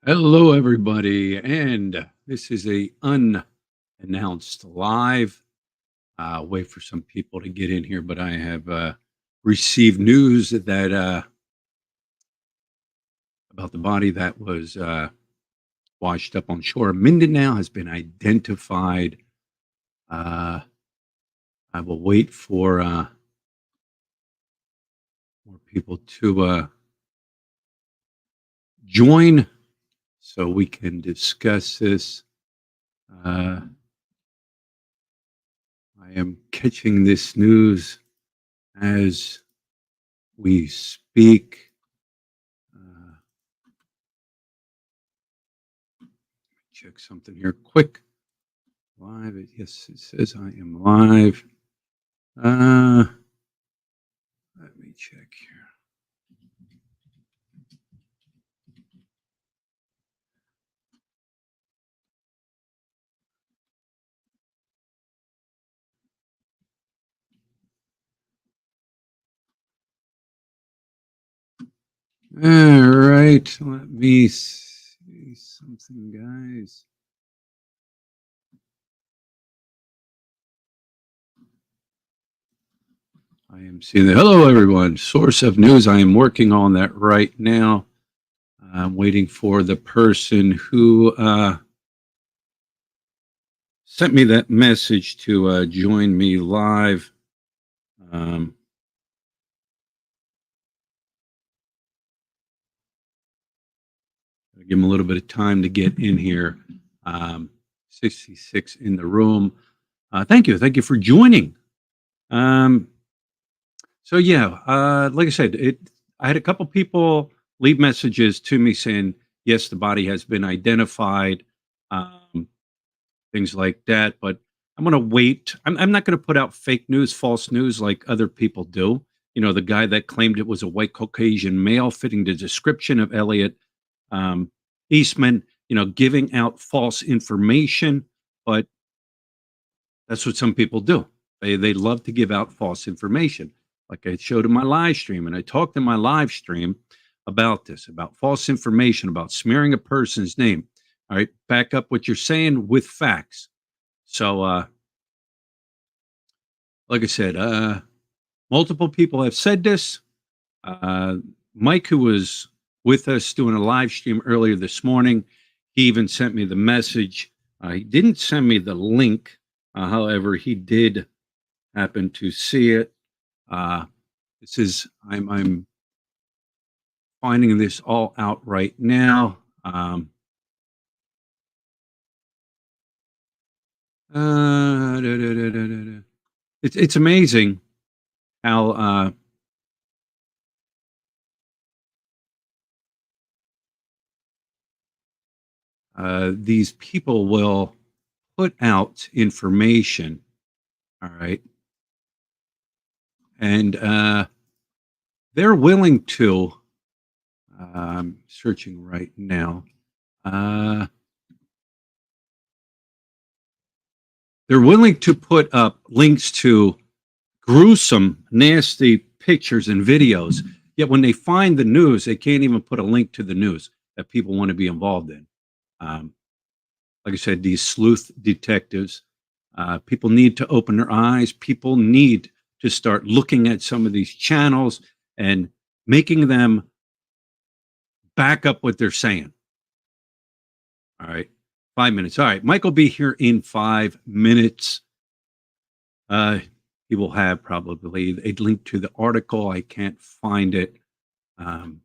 Hello, everybody, and this is a unannounced live. Wait for some people to get in here, but I have received news that about the body that was washed up on shore. Mindanao has been identified. Uh, I will wait for more people to join so we can discuss this. Uh, I am catching this news as we speak. Uh, Check something here quick. Live. Yes, it says I am live. Uh, Let me check here. All right. Let me see something, guys. I am seeing that. Hello, everyone. Source of news. I am working on that right now. I'm waiting for the person who sent me that message to join me live. Um, Give them a little bit of time to get in here. 66 in the room. Thank you. Thank you for joining. Um, like I said, I had a couple people leave messages to me saying, yes, the body has been identified, um, things like that. But I'm going to wait. I'm not going to put out fake news, false news like other people do. You know, the guy that claimed it was a white Caucasian male fitting the description of Elliot um, Eastman, giving out false information. But that's what some people do. They love to give out false information. Like I showed in my live stream, and I talked in my live stream about this, about false information, about smearing a person's name. All right, back up what you're saying with facts. So, like I said, multiple people have said this. Uh, Mike, who was with us doing a live stream earlier this morning, he even sent me the message. He didn't send me the link. However, he did happen to see it. I'm finding this all out right now. It's amazing how these people will put out information. All right. And they're willing to, I'm searching right now. They're willing to put up links to gruesome, nasty pictures and videos. Yet when they find the news, they can't even put a link to the news that people want to be involved in. Um, like I said, these sleuth detectives, people need to open their eyes. People need to start looking at some of these channels and making them back up what they're saying. All right. 5 minutes. All right. Mike will be here in 5 minutes. He will have probably a link to the article. I can't find it. But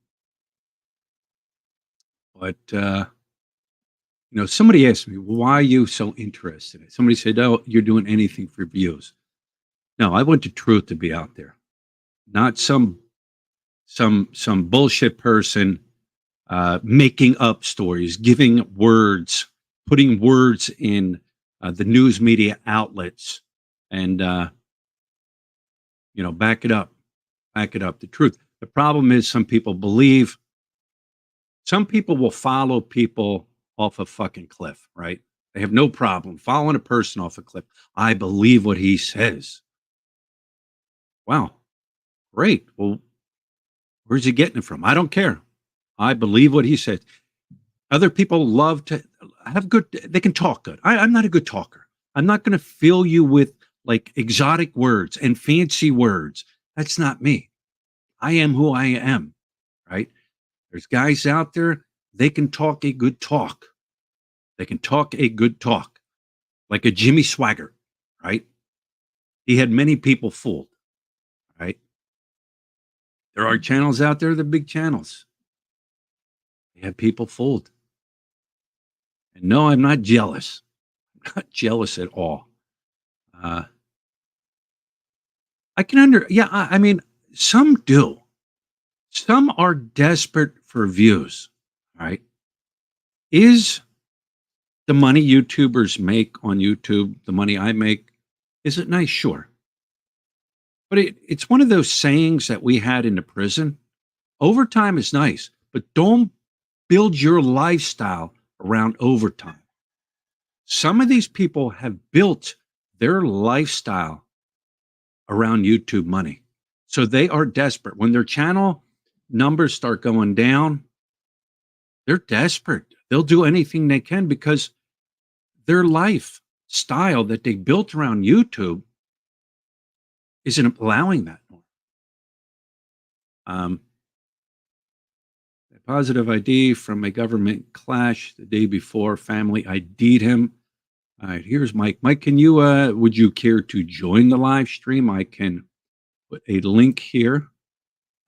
somebody asked me, why are you so interested in it? Somebody said, oh, you're doing anything for views. No, I want the truth to be out there, not some bullshit person making up stories, giving words, putting words in the news media outlets, and back it up, the truth. The problem is some people will follow people off a fucking cliff, right? They have no problem following a person off a cliff. I believe what he says. Wow, great. Well, where's he getting it from? I don't care. I believe what he says. Other people love to have good, they can talk good. I'm not a good talker. I'm not going to fill you with like exotic words and fancy words. That's not me. I am who I am, right? There's guys out there, they can talk a good talk. They can talk a good talk, like a Jimmy Swaggart, right? He had many people fooled, right? There are channels out there, the big channels. They have people fooled. And no, I'm not jealous. I'm not jealous at all. Uh, yeah, I mean, some do. Some are desperate for views, right? Is the money YouTubers make on YouTube, the money I make, is it nice? Sure. But it's one of those sayings that we had in the prison. Overtime is nice, but don't build your lifestyle around overtime. Some of these people have built their lifestyle around YouTube money. So they are desperate. When their channel numbers start going down, they're desperate. They'll do anything they can because their lifestyle that they built around YouTube isn't allowing that more. A positive ID from a government clash the day before. Family ID'd him. All right, here's Mike. Mike, can you, would you care to join the live stream? I can put a link here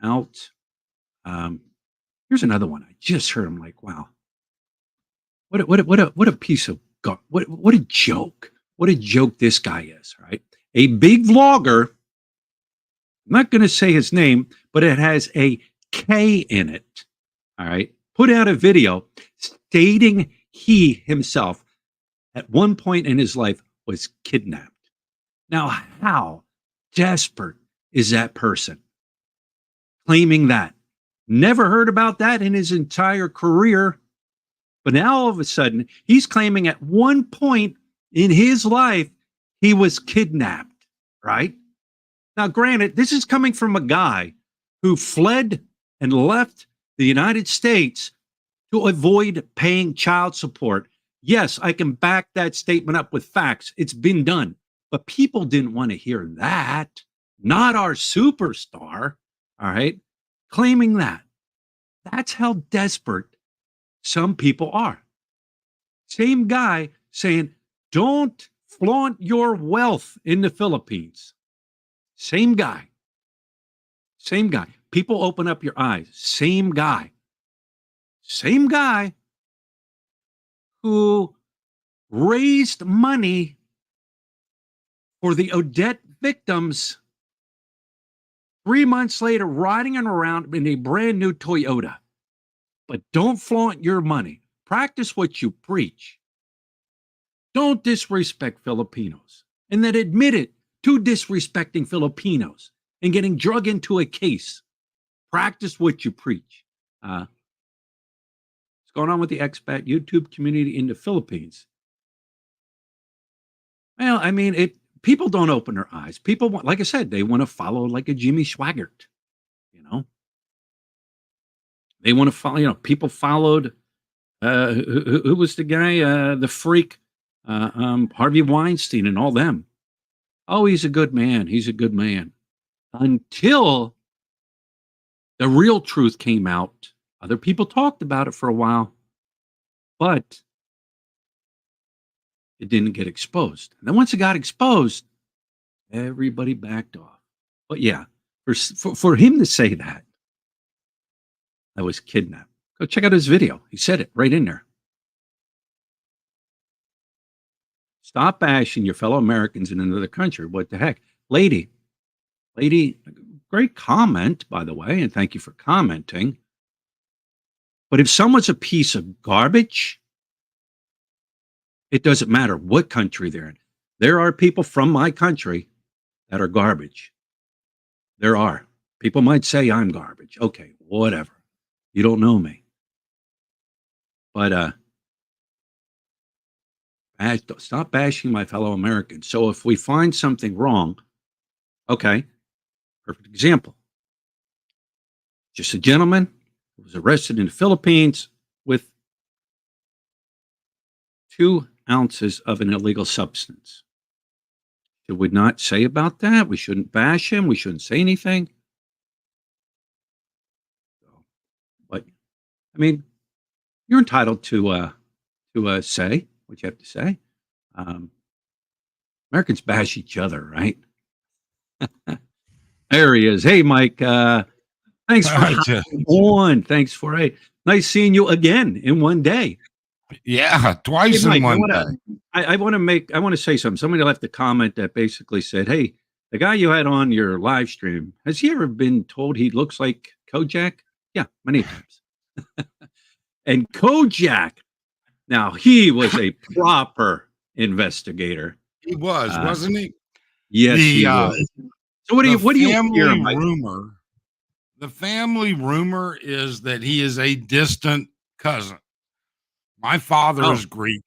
out. Here's another one. I just heard. I'm like, wow, what a piece of God. What a joke. What a joke this guy is, right? A big vlogger. I'm not going to say his name, but it has a K in it. All right. Put out a video stating he himself at one point in his life was kidnapped. Now, how desperate is that person claiming that? Never heard about that in his entire career. But now all of a sudden, he's claiming at one point in his life, he was kidnapped, right? Now, granted, this is coming from a guy who fled and left the United States to avoid paying child support. Yes, I can back that statement up with facts. It's been done. But people didn't want to hear that. Not our superstar, all right, claiming that. That's how desperate some people are. Same guy saying, don't flaunt your wealth in the Philippines. Same guy. Same guy. People open up your eyes. Same guy. Same guy who raised money for the Odette victims 3 months later, riding around in a brand new Toyota. But don't flaunt your money. Practice what you preach. Don't disrespect Filipinos. And then admit it to disrespecting Filipinos and getting drug into a case. Practice what you preach. What's going on with the expat YouTube community in the Philippines? Well, I mean, people don't open their eyes. People want, like I said, they want to follow like a Jimmy Swaggart, you know. They want to follow, people followed, who was the guy, the freak, Harvey Weinstein and all them. Oh, he's a good man. He's a good man. Until the real truth came out. Other people talked about it for a while, but it didn't get exposed. And then once it got exposed, everybody backed off. But yeah, for him to say that I was kidnapped, go check out his video. He said it right in there. Stop bashing your fellow Americans in another country. What the heck? Lady, great comment, by the way, and thank you for commenting. But if someone's a piece of garbage, it doesn't matter what country they're in. There are people from my country that are garbage. There are. People might say I'm garbage. Okay, whatever. You don't know me. But stop bashing my fellow Americans. So if we find something wrong, okay, perfect example. Just a gentleman who was arrested in the Philippines with 2 ounces of an illegal substance. Should we not say about that? We shouldn't bash him. We shouldn't say anything. But I mean, you're entitled to say what you have to say. Um, Americans bash each other, right? There he is. Hey, Mike. Thanks for hopping on. Thanks for nice seeing you again in one day. Yeah, Hey, twice in Mike, one day. I want to say something. Somebody left a comment that basically said, "Hey, the guy you had on your live stream, has he ever been told he looks like Kojak?" Yeah, many times. And Kojak, now he was a proper investigator. He was, wasn't he? Yes, The he was. So what do you hear, Mike? The family rumor is that he is a distant cousin. My father Oh, is Greek,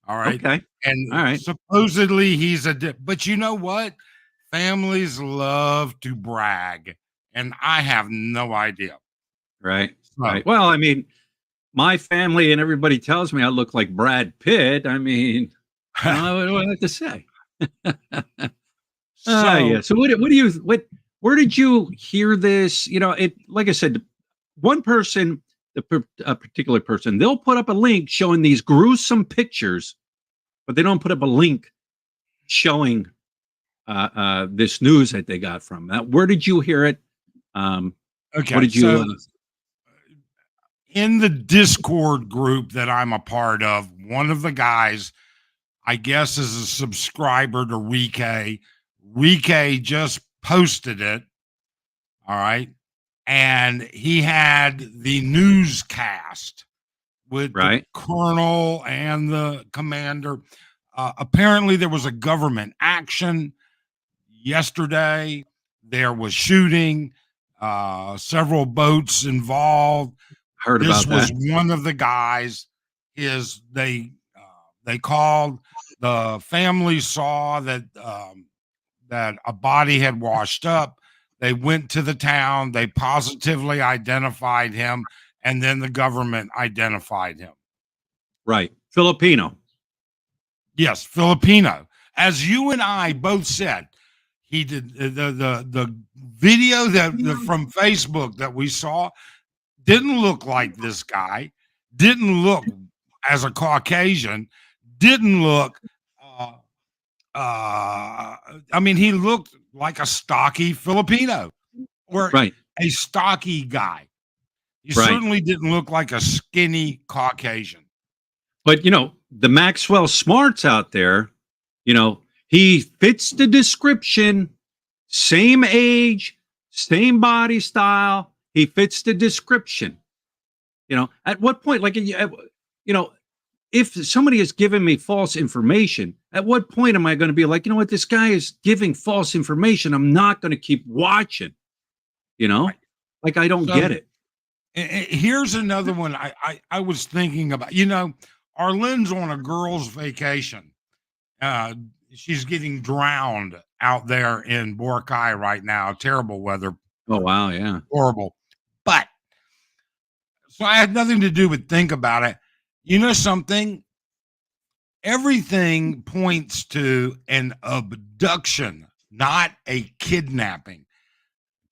all right? okay. And All right. supposedly he's but you know what? Families love to brag, and I have no idea. Right. So, Right. Well, I mean, my family and everybody tells me I look like Brad Pitt. I mean, what do I have to say? Yeah. So where did you hear this? You know, it, like I said, one person, a particular person, they'll put up a link showing these gruesome pictures, but they don't put up a link showing this news that they got from that. Where did you hear it? What okay, did you? In the Discord group that I'm a part of, one of the guys, I guess, is a subscriber to Rike. Rike just posted it. All right. And he had the newscast with the Right. colonel and the commander. Apparently, there was a government action yesterday. There was shooting, several boats involved. Heard This about was that. one of the guys. They called, the family saw that that a body had washed up. They went to the town. They positively identified him, and then the government identified him. Right. Filipino. Yes, Filipino. As you and I both said, he did the video from Facebook that we saw didn't look like this guy, didn't look as a Caucasian, didn't look I mean, he looked like a stocky Filipino or Right. a stocky guy. He Right. certainly didn't look like a skinny Caucasian. But the Maxwell Smarts out there, he fits the description, same age, same body style. He fits the description. At what point, like, if somebody is giving me false information, at what point am I going to be like, what, this guy is giving false information? I'm not going to keep watching, Right. like, I don't get it. Here's another one I was thinking about. Arlene's on a girl's vacation. She's getting drowned out there in Boracay right now. Terrible weather. Oh, wow. Yeah. Horrible. But so I had nothing to do with think about it. You know something? Everything points to an abduction, not a kidnapping.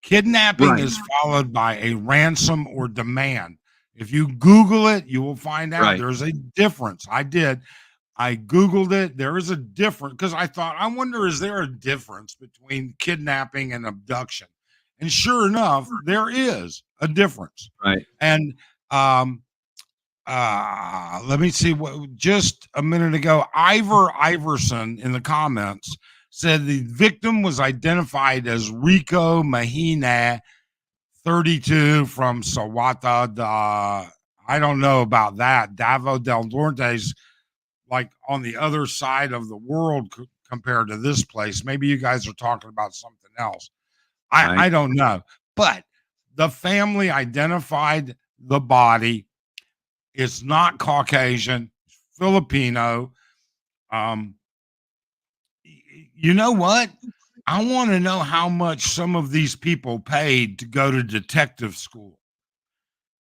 Kidnapping Right. is followed by a ransom or demand. If you Google it, you will find out Right. there's a difference. I did. I Googled it. There is a difference because I thought, I wonder, is there a difference between kidnapping and abduction? And sure enough, there is a difference. Right. And let me see what just a minute ago, Iverson in the comments said the victim was identified as Rico Mahina, 32, from Sawata. I don't know about that. Davao del Norte's like on the other side of the world compared to this place. Maybe you guys are talking about something else. Right. I don't know. But the family identified the body. It's not Caucasian, Filipino. You know what? I want to know how much some of these people paid to go to detective school.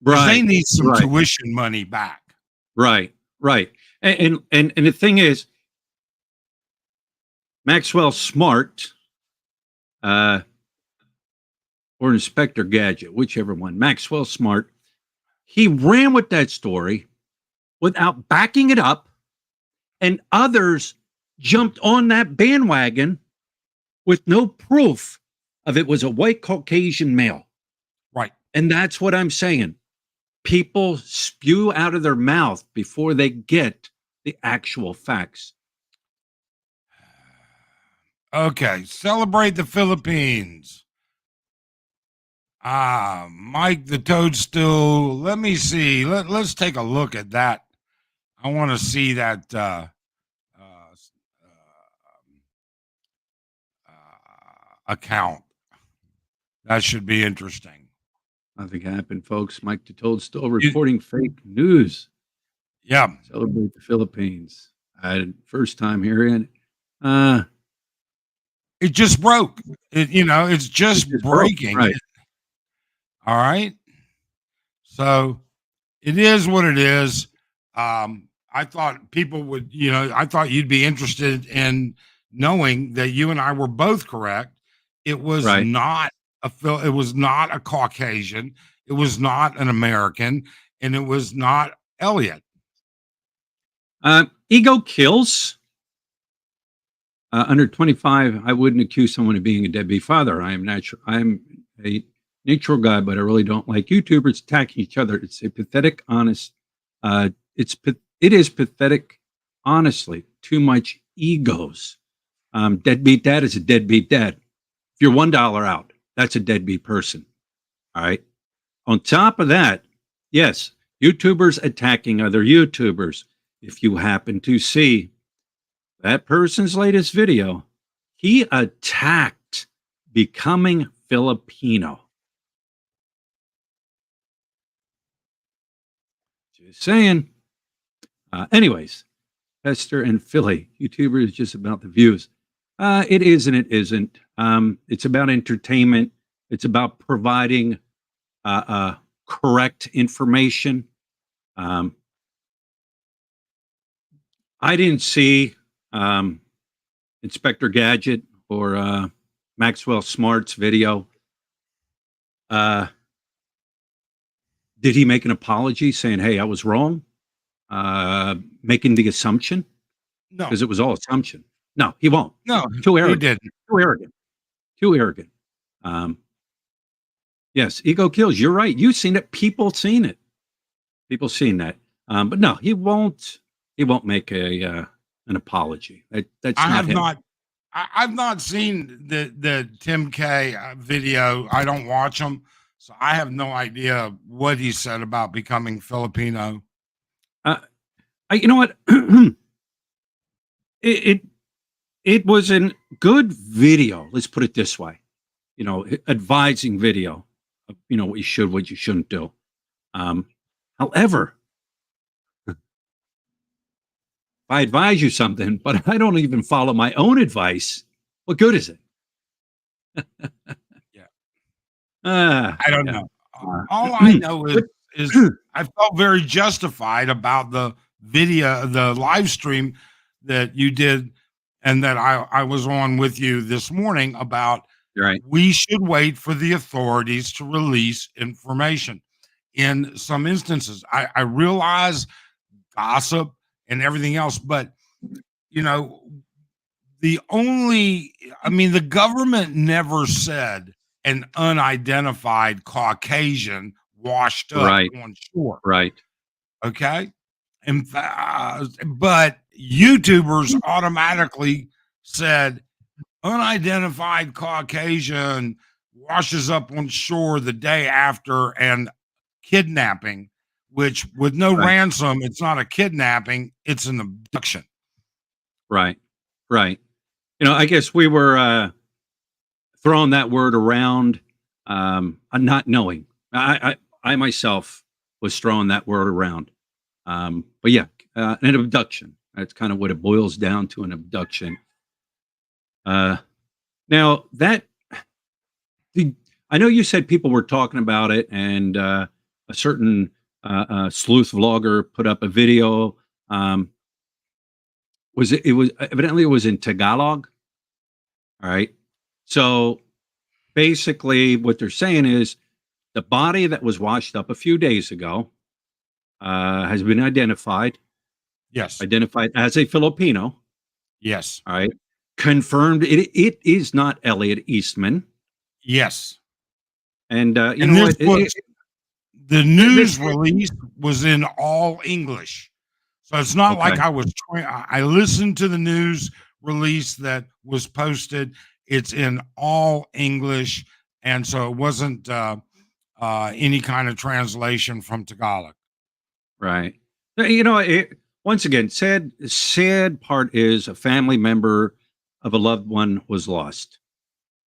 Because they need some tuition money back. Right. Right. And the thing is, Maxwell Smart, uh, or Inspector Gadget, whichever one, Maxwell Smart, he ran with that story without backing it up, and others jumped on that bandwagon with no proof of it was a white Caucasian male. Right. And that's what I'm saying. People spew out of their mouth before they get the actual facts. Okay. Celebrate the Philippines. Mike the Toadstool. Let me see. Let's take a look at that. I want to see that account. That should be interesting. Nothing happened, folks. Mike the Toadstool reporting fake news. Yeah. Celebrate the Philippines. First time hearing it. It just broke. It's just breaking. Broke, right. All right. So it is what it is. I thought people would, I thought you'd be interested in knowing that you and I were both correct. It was Right. not it was not a Caucasian. It was not an American, and it was not Elliot. Ego kills. Under 25, I wouldn't accuse someone of being a deadbeat father. I'm a neutral guy, but I really don't like YouTubers attacking each other. It's a pathetic, honest. It is pathetic, honestly. Too much egos. Deadbeat dad is a deadbeat dad. If you're $1 out, that's a deadbeat person. All right. On top of that, yes, YouTubers attacking other YouTubers. If you happen to see that person's latest video, he attacked becoming Filipino. Just saying. Anyways, Hester and Philly, YouTuber is just about the views. It is and it isn't. It's about entertainment. It's about providing correct information. I didn't see Inspector Gadget or Maxwell Smart's video. Did he make an apology saying, "Hey, I was wrong"? Making the assumption? No, Because it was all assumption. No, he won't. no, Too he arrogant. didn't. Too arrogant. Too arrogant. Yes, ego kills. You're right. You've seen it. People seen it. People seen that. But no, he won't. He won't make an apology. That's I not have him. not. I've not seen the Tim K video. I don't watch them, so I have no idea what he said about becoming Filipino. You know what? it was a good video. Let's put it this way. Advising video of, what you should, what you shouldn't do. However, if I advise you something, but I don't even follow my own advice, what good is it? Yeah. I don't know. All I know is I felt very justified about the video, the live stream that you did, and that I was on with you this morning about. Right. We should wait for the authorities to release information. In some instances, I realize gossip and everything else, but the government never said an unidentified Caucasian washed up Right. on shore. Right. Okay. But YouTubers automatically said unidentified Caucasian washes up on shore the day after, and kidnapping, which with no ransom, it's not a kidnapping, it's an abduction. Right. Right. I guess we were throwing that word around, not knowing. I myself was throwing that word around. But yeah, an abduction. That's kind of what it boils down to, an abduction. Now that I know you said people were talking about it, and a certain sleuth vlogger put up a video. it was evidently it was in Tagalog. All right. So basically, what they're saying is the body that was washed up a few days ago has been Yes. identified as a Filipino. Yes. All right. Confirmed it is not Elliot Eastman. Yes. And you And know this what? was the This, news release was in all English. So it's not like okay. I was I listened to the news release that was posted. It's in all English, and so it wasn't any kind of translation from Tagalog. Right. You know, once again, sad part is a family member of a loved one was lost,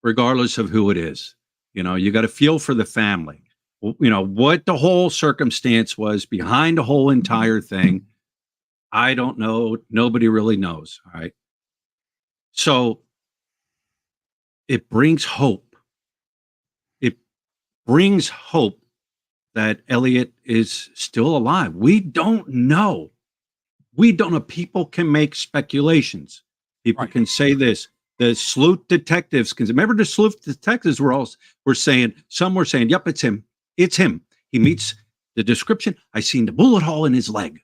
regardless of who it is. You know, you got to feel for the family. You know, what the whole circumstance was behind the whole entire thing. I don't know. Nobody really knows. All right. So it brings hope. It brings hope that Elliot is still alive. We don't know. We don't know. People can make speculations. People Right. can say this. The sleuth detectives can remember the sleuth detectives were saying, some were saying, yep, it's him. It's him. He meets the description. I seen the bullet hole in his leg.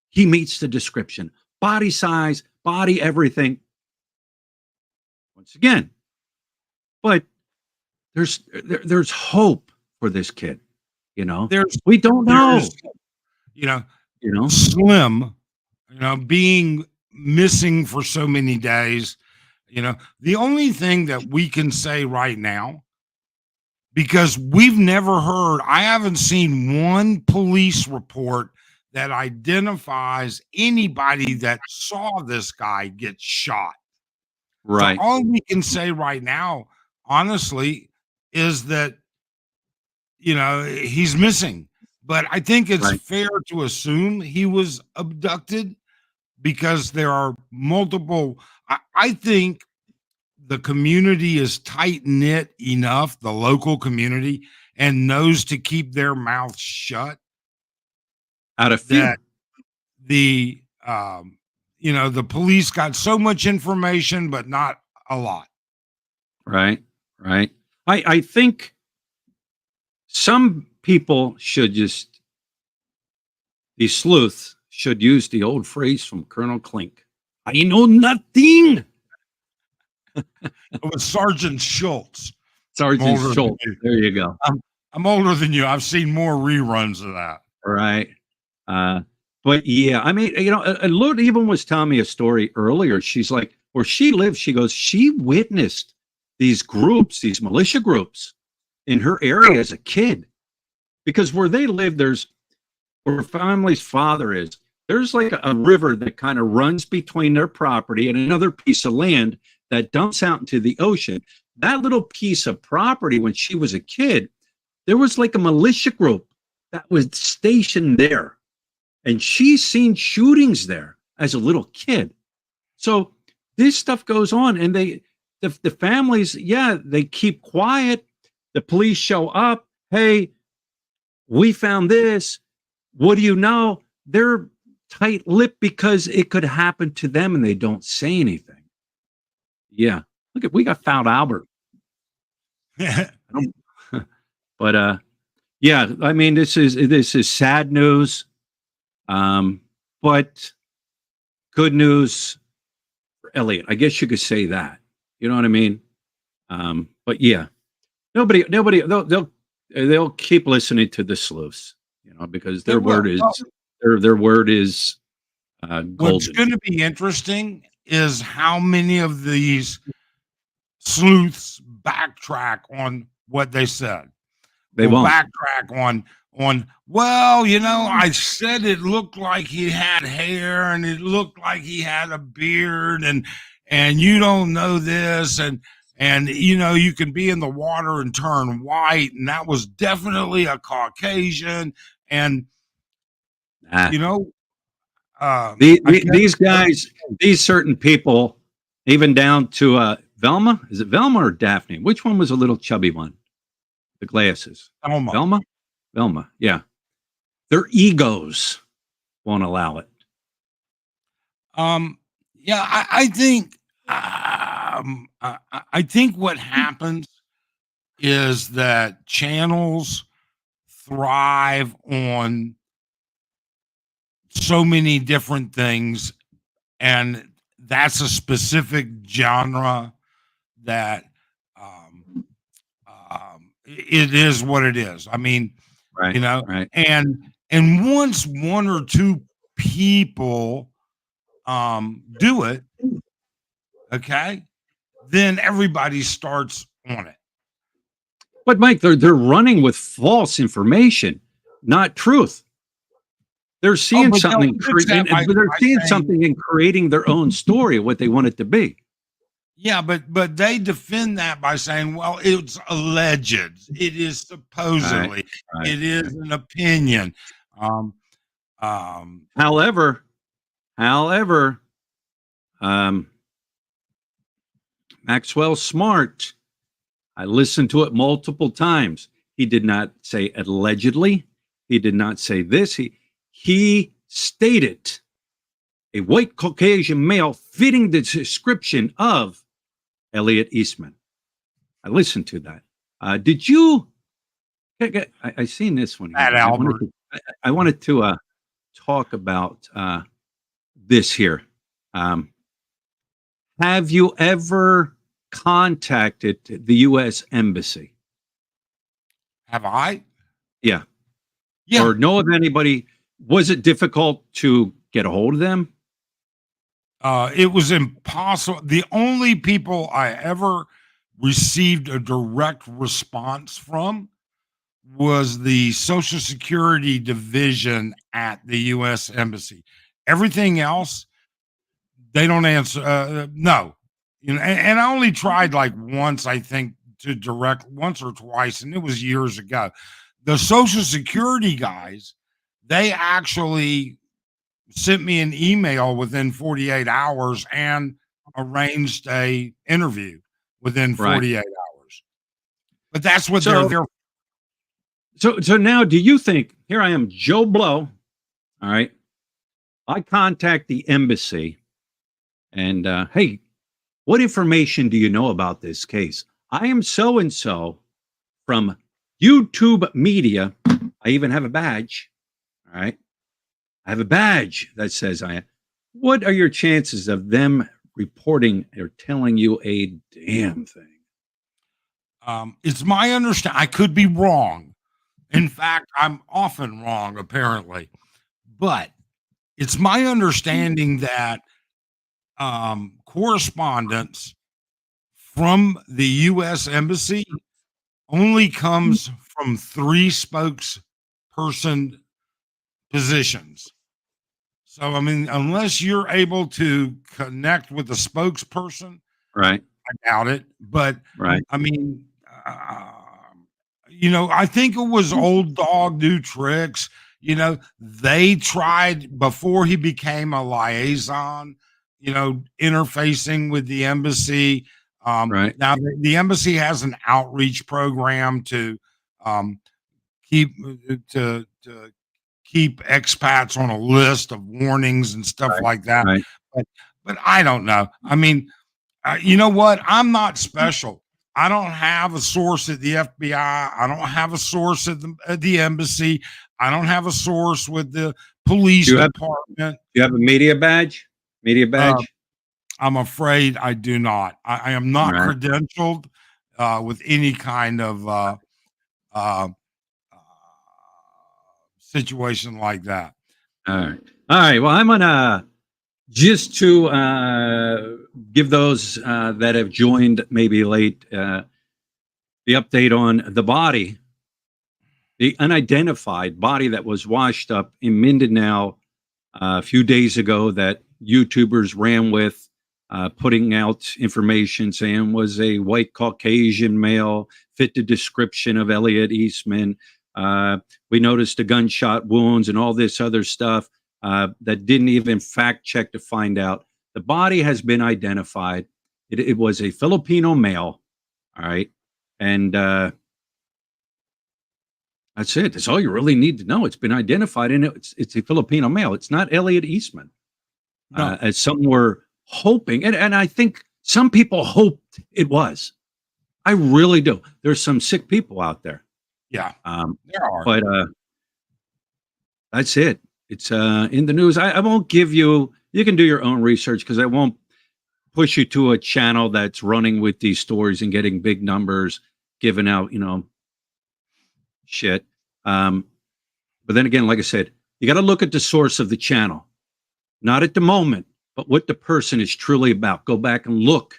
He meets the description. Body size, body, everything. Once again, but there's hope for this kid. You know, There's we don't know. there's you know You know, Slim, being missing for so many days. The only thing that we can say right now, because we've never heard, I haven't seen one police report that identifies anybody that saw this guy get shot. So right, all we can say right now, honestly, is that he's missing. But I think it's right. fair to assume he was abducted because there are multiple. I think the community is tight knit enough, the local community, and knows to keep their mouth shut, Out of that fear. the police got so much information, but not a lot. Right, right. I think some people should just these sleuths should use the old phrase from Colonel Klink. I know nothing. It was Sergeant Schultz. I'm Sergeant older than Schultz. you. There you go. I'm older than you. I've seen more reruns of that. Right. Uh, but yeah, I mean, you know, Lud even was telling me a story earlier. She's like, where she lives, she goes, she witnessed these groups, these militia groups in her area as a kid. Because where they live, where her family's father is, there's like a river that kind of runs between their property and another piece of land that dumps out into the ocean. That little piece of property, when she was a kid, there was like a militia group that was stationed there. And she's seen shootings there as a little kid. So this stuff goes on, and the families, yeah, they keep quiet. The police show up. Hey, we found this. What do you know? They're tight-lipped because it could happen to them, and they don't say anything. Yeah, look at we got found Albert. But yeah, I mean, this is sad news. But good news for Elliot. I guess you could say that. You know what I mean? But yeah, nobody, they'll keep listening to the sleuths, you know, because They their will. word is Well, their word is what's golden. going to be interesting is how many of these sleuths backtrack on what they said. They Will won't. backtrack on well, I said it looked like he had hair and it looked like he had a beard, and you don't know this, and you can be in the water and turn white, and that was definitely a Caucasian. And Nah. you know I guess These guys, these certain people, even down to Velma. Is it Velma or Daphne? Which one was a little chubby one? The glasses. Elmo. Velma? Velma. Yeah. Their egos won't allow it. Um, Yeah, I think I think what happens is that channels thrive on so many different things, and that's a specific genre that um, it is what it is. I mean, Right, you know, right. and once one or two people do it, okay, then everybody starts on it. But Mike, they're running with false information, not truth. They're Oh, seeing but they'll something, fix that but they're by seeing saying, something and creating their own story of what they want it to be. yeah, but they defend that by saying, well, it's alleged, it is Right, supposedly, right. it is an opinion. Um, um, However, however, um, Maxwell's smart. I listened to it multiple times. He did not say allegedly. He did not say this. He stated a white Caucasian male fitting the description of Elliot Eastman. I listened to that. Did you? I seen this one Pat here. Albert. I wanted to talk about this here. Um, have you ever contacted the U.S. Embassy? Have I? Yeah. Yeah. Or know of anybody? Was it difficult to get a hold of them? It was impossible. The only people I ever received a direct response from was the Social Security division at the U.S. Embassy. Everything else, they don't answer. No, you know, and I only tried like once, I think, to direct once or twice, and it was years ago. The Social Security guys, they actually sent me an email within 48 hours and arranged a interview within Right. 48 hours. But that's what they're So, there. so now, do you think? Here I am, Joe Blow. All right. I contact the embassy, and hey, what information do you know about this case? I am so and so from YouTube Media. I even have a badge. All right. I have a badge that says I am. What are your chances of them reporting or telling you a damn thing? It's my understanding. I could be wrong. In fact, I'm often wrong, apparently. But it's my understanding that correspondence from the U.S. Embassy only comes from three spokesperson positions. So, I mean, unless you're able to connect with a spokesperson, Right. I doubt it. But Right. I mean, you know, I think it was old dog new tricks. You know, they tried before he became a liaison, you know, interfacing with the embassy. Right. Now, the embassy has an outreach program to um, keep to keep expats on a list of warnings and stuff Right. like that. Right. But but I don't know. I mean, you know what? I'm not special. I don't have a source at the FBI. I don't have a source at the embassy. I don't have a source with the police Do you have department. you have a media badge? Media Uh, badge? I'm afraid I do not. I am not Right. credentialed with any kind of uh, situation like that. All right. All right. Well, I'm gonna just to give those that have joined maybe late the update on the body, the unidentified body that was washed up in Mindanao a few days ago that YouTubers ran with, putting out information saying was a white Caucasian male, fit the description of Elliot Eastman. We noticed the gunshot wounds and all this other stuff that didn't even fact check to find out. The body has been identified. It was a Filipino male. All right. And that's it. That's all you really need to know. It's been identified, and it's a Filipino male. It's not Elliot Eastman, No, as some were hoping, and I think some people hoped it was. I really do. There's some sick people out there. Yeah, Um, there are. but that's it. It's in the news. I won't give you. You can do your own research because I won't push you to a channel that's running with these stories and getting big numbers, giving out, shit. Um, but then again, like I said, you got to look at the source of the channel, not at the moment, but what the person is truly about. Go back and look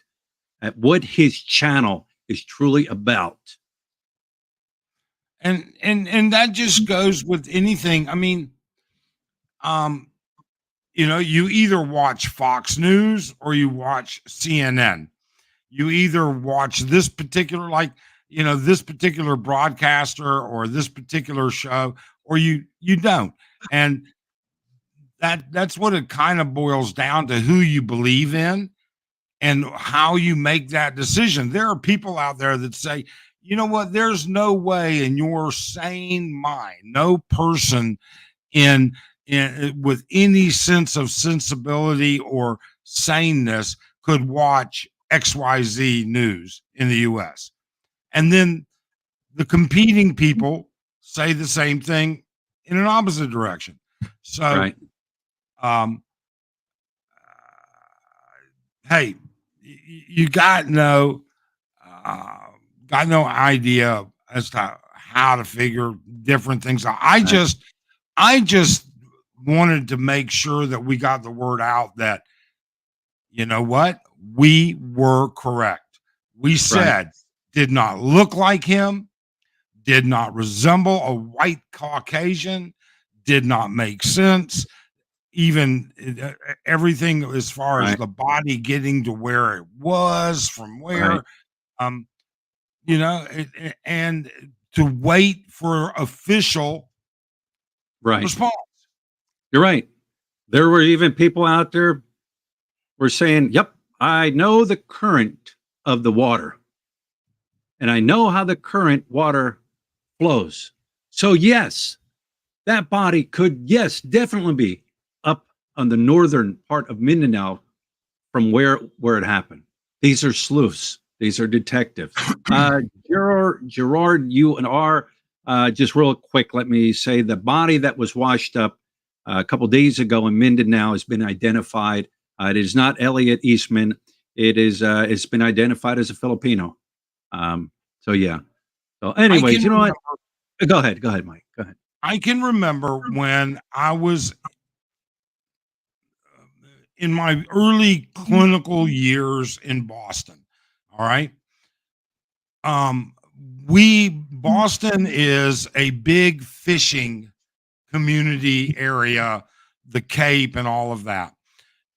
at what his channel is truly about. And that just goes with anything. I mean, um, you either watch Fox News or you watch CNN. You either watch this particular, like, this particular broadcaster or this particular show, or you don't. And that's what it kind of boils down to, who you believe in and how you make that decision. There are people out there that say, you know what, there's no way in your sane mind, no person with any sense of sensibility or saneness could watch XYZ news in the US. And then the competing people say the same thing in an opposite direction. So, Right. um, hey, you uh, got no idea as to how to figure different things out. Right. I just wanted to make sure that we got the word out that, you know what, we were correct. We Right. said did not look like him, did not resemble a white Caucasian, did not make sense. Even everything as far as Right. the body getting to where it was from Right. where, um, and to wait for official Right. response. You're right. There were even people out there were saying, "Yep, I know the current of the water, and I know how the current water flows. So yes, that body could, yes, definitely be up on the northern part of Mindanao from where it happened. These are sleuths. These are detectives. Gerard, you and R. Just real quick, let me say the body that was washed up a couple days ago in Mindanao has been identified. It is not Elliot Eastman. It is. It's been identified as a Filipino. So yeah. So, I anyways, can you know what? remember, Go ahead. Go ahead, Mike. Go ahead. I can remember when I was in my early clinical years in Boston. All right. Um, Boston is a big fishing community area, the Cape and all of that.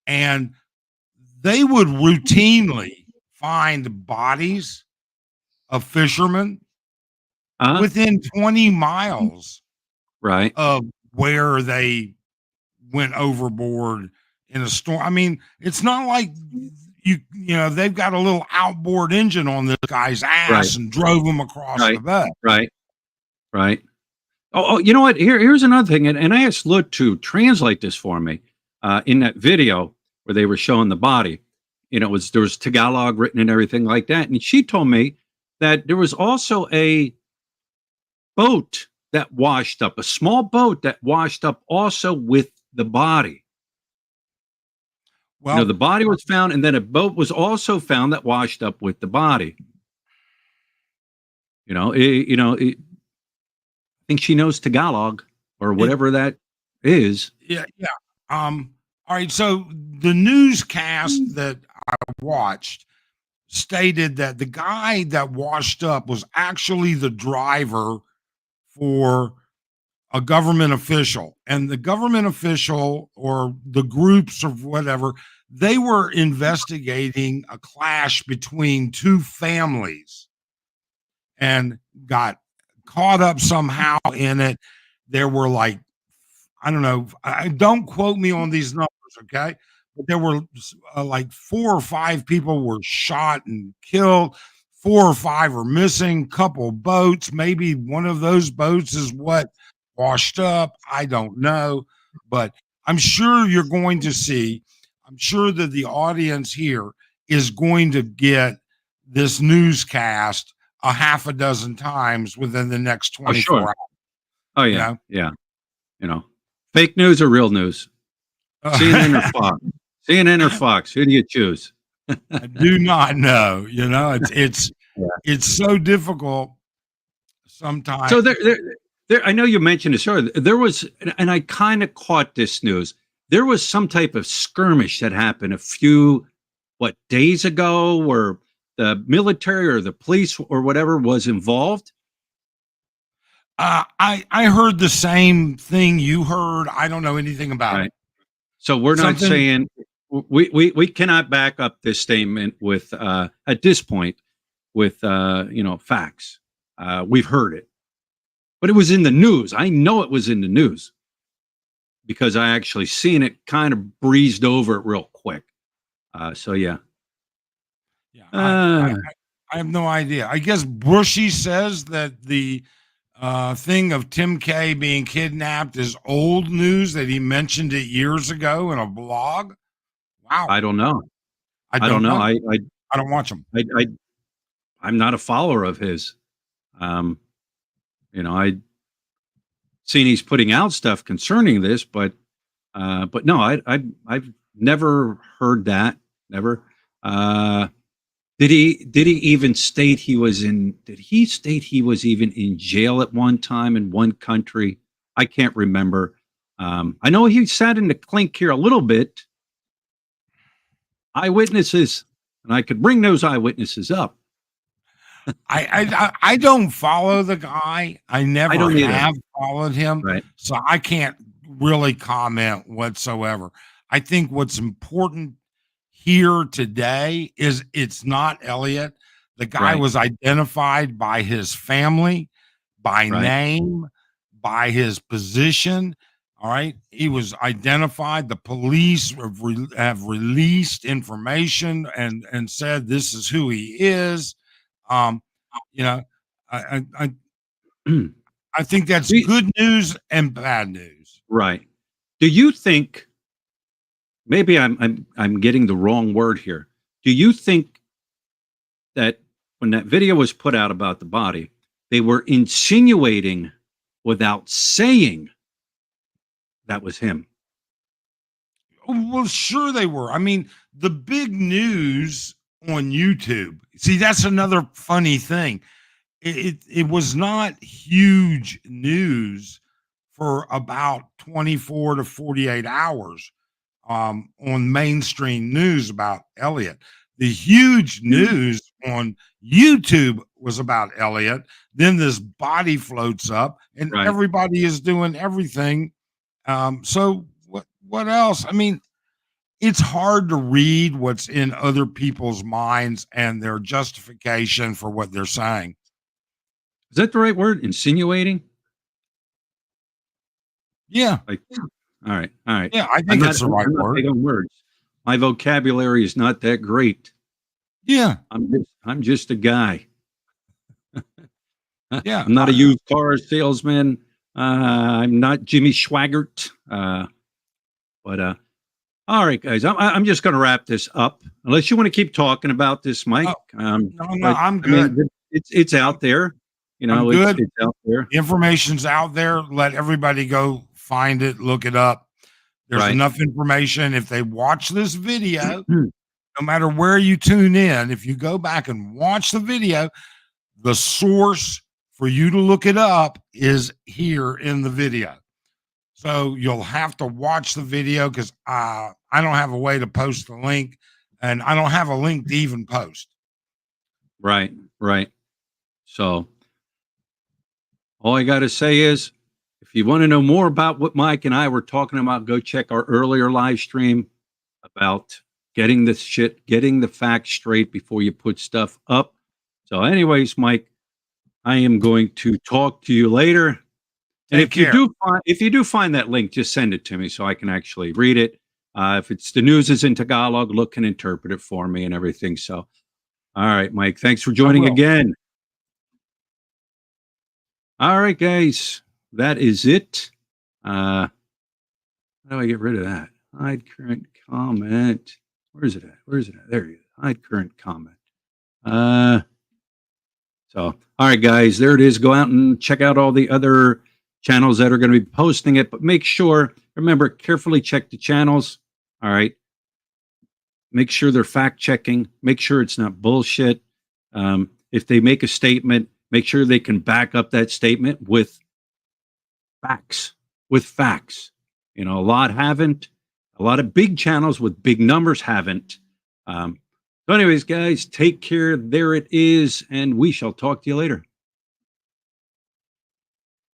And they would routinely find bodies of fishermen Uh, within 20 miles right. of where they went overboard in a storm. I mean, it's not like they've got a little outboard engine on this guy's Right. ass and drove him across the Right. bay. Right. Right. Oh, you know what? Here's another thing, and I asked Lut to translate this for me. In that video where they were showing the body, there was Tagalog written and everything like that, and she told me that there was also a boat that washed up, a small boat that washed up also with the body. Well, The body was found, and then a boat was also found that washed up with the body. I think she knows Tagalog or it, whatever that is. yeah, yeah. All right. So the newscast that I watched stated that the guy that washed up was actually the driver for a government official, and the government official or the groups or whatever, they were investigating a clash between two families and got caught up somehow in it. There were like, I don't know, don't quote me on these numbers, okay? But there were like 4 or 5 people were shot and killed. 4 or 5 are missing. Couple boats, maybe one of those boats is what washed up. I don't know, but I'm sure you're going to see I'm sure that the audience here is going to get this newscast a half a dozen times within the next Oh, 24 sure. hours, Oh, you yeah. know? Yeah. You know, fake news or real news? CNN or Fox? CNN or Fox? Who do you choose? I do not know, it's Yeah. it's so difficult sometimes. So I know you mentioned this earlier. There was, and I kind of caught this news. There was some type of skirmish that happened a few, days ago, where the military or the police or whatever was involved. I heard the same thing you heard. I don't know anything about it. Right. So we're not Something saying we cannot back up this statement with at this point with facts. We've heard it, but it was in the news. I know it was in the news because I actually seen it, kind of breezed over it real quick. So yeah. Yeah, Uh, I have no idea. I guess Bushy says that the thing of Tim K being kidnapped is old news, that he mentioned it years ago in a blog. Wow. I don't know. I I don't don't know. know. I don't watch them. I I'm not a follower of his. Um, I seen he's putting out stuff concerning this, but no, I've never heard that. Never. Uh, did he even state he was in? Did he state he was even in jail at one time in one country? I can't remember. I know he sat in the clink here a little bit. Eyewitnesses, and I could bring those eyewitnesses up. I don't follow the guy. I I never don't either. have followed him, Right. so I can't really comment whatsoever. I think what's important here today is it's not Elliot. The guy Right. was identified by his family, by Right. name, by his position. All right. He was identified. The police have released information and said this is who he is. Um, you know, I, I I I think that's We- good news and bad news. right. Do you think maybe I'm getting the wrong word here? Do you think that when that video was put out about the body, they were insinuating without saying that was him? Well, sure they were. I mean, the big news on YouTube. See, that's another funny thing. It was not huge news for about 24 to 48 hours on mainstream news about Elliot. The huge news on YouTube was about Elliot. Then this body floats up, and Right. everybody is doing everything. So what else? I mean, it's hard to read what's in other people's minds and their justification for what they're saying. Is that the right word? Insinuating? Yeah, Like, all right, all right. yeah, I think it's the right I'm not word. big on words. My vocabulary is not that great. Yeah, I'm just a guy. yeah. I'm not a used car salesman. I'm not Jimmy Swaggart. But all right, guys, I'm just going to wrap this up. Unless you want to keep talking about this, Mike. No, But I'm I mean, good. it's out there. I'm It's good. it's out there. The information's out there. Let everybody go find it, look it up. There's Right. enough information. If they watch this video, no matter where you tune in, if you go back and watch the video, the source for you to look it up is here in the video. So you'll have to watch the video because I don't have a way to post the link, and I don't have a link to even post. Right. Right. So all I got to say is, if you want to know more about what Mike and I were talking about, go check our earlier live stream about getting the facts straight before you put stuff up. So, anyways, Mike, I am going to talk to you later. And Take care. if you do find that link, just send it to me so I can actually read it. If it's the news is in Tagalog, look and interpret it for me and everything. So, all right, Mike, thanks for joining will. again. All right, guys, that is it. How do I get rid of that? Hide current comment. Where is it at? Where is it at? There you go. Hide current comment. So, all right, guys, there it is. Go out and check out all the other channels that are going to be posting it, but make sure, remember, carefully check the channels. All right. Make sure they're fact checking. Make sure it's not bullshit. If they make a statement, make sure they can back up that statement with facts. With facts. You know, a lot haven't. A lot of big channels with big numbers haven't. So anyways, guys, take care. There it is. And we shall talk to you later.